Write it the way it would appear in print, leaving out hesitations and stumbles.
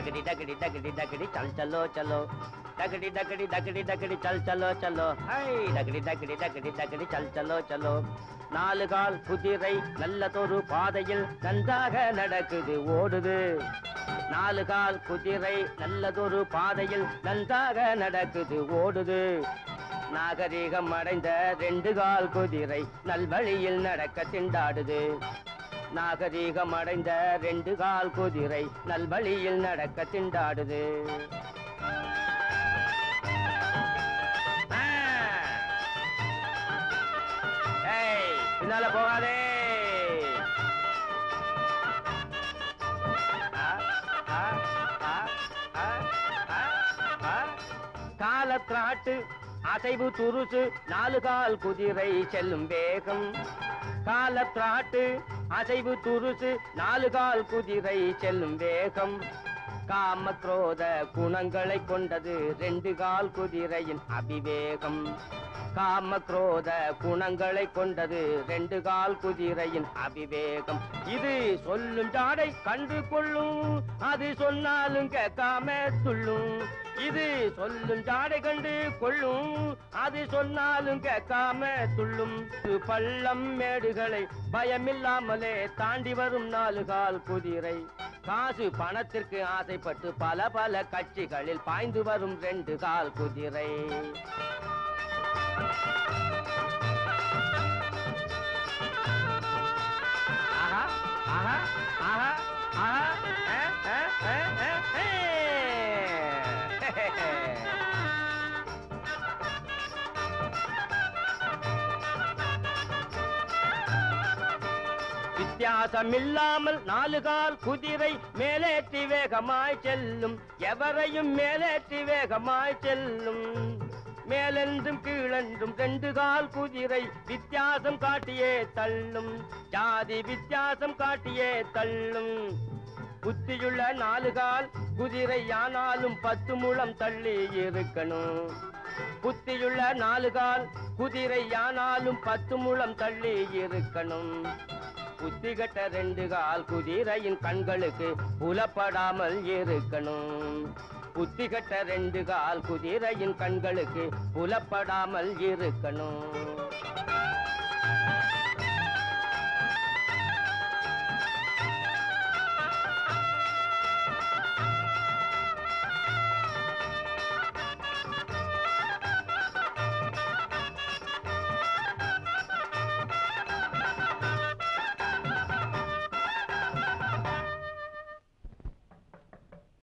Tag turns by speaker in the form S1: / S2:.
S1: डगड़ी डगड़ी डगड़ी डगड़ी चल चलो चलो डगड़ी डगड़ी डगड़ी डगड़ी चल चलो चलो हाय डगड़ी डगड़ी डगड़ी डगड़ी चल चलो चलो நாலு கால் குதிரை நல்லதொரு பாதையில் நன்றாக நடக்குது ஓடுது நாலு கால் குதிரை நல்லதொரு பாதையில் நன்றாக நடக்குது ஓடுது நாகரீகம் அடைந்த ரெண்டு கால் குதிரை நல்வழியில் நடக்க திண்டாடுது நாகரீகம் அடைந்த ரெண்டு கால் குதிரை நல்வழியில் நடக்க திண்டாடுது பின்னால போகாதே காலத்திராட்டு அசைவு துருசு நாலு கால் குதிரை செல்லும் வேகம் காலத்திராட்டு அசைவு துருசு நாலு கால் குதிரை செல்லும் வேகம் காம குரோத குணங்களை கொண்டது ரெண்டு கால் குதிரையின் அபிவேகம் காம குரோத குணங்களை கொண்டது ரெண்டு கால் குதிரையின் அபிவேகம் இது சொல்லும் ஜாடை கண்டு கொள்ளும் அது சொன்னாலும் கேட்காம துள்ளும் இது சொல்லும் ஜாடை கண்டு கொள்ளும் அது சொன்னாலும் கேட்காம துள்ளும் பள்ளம் மேடுகளை பயமில்லாமலே தாண்டி வரும் நாலு கால் குதிரை காசு பணத்திற்கு ஆசைப்பட்டு பல பல கட்சிகளில் பாய்ந்து வரும் ரெண்டு கால் குதிரை ஆஹா ஆஹா ஆஹா ஆஹா வித்தியாசமில்லாமல் நாலு கால் குதிரை மேலேற்றி வேகமாய் செல்லும் எவரையும் மேலேற்றி வேகமாய் செல்லும் மேலென்றும் கீழென்றும் ரெண்டு கால் குதிரை வித்தியாசம் காட்டியே தள்ளும் ஜாதி வித்தியாசம் காட்டியே தள்ளும் புத்தியுள்ள நாலு கால் குதிரை ஆனாலும் 10 முழம் தள்ளி இருக்கணும் புத்தியுள்ள நாலு கால் குதிரை ஆனாலும் 10 முழம் தள்ளி இருக்கணும் புத்திகட்ட ரெண்டு கால் குதிரையின் கண்களுக்கு புலப்படாமல் இருக்கணும் புத்திகட்ட ரெண்டு கால் குதிரையின் கண்களுக்கு புலப்படாமல் இருக்கணும்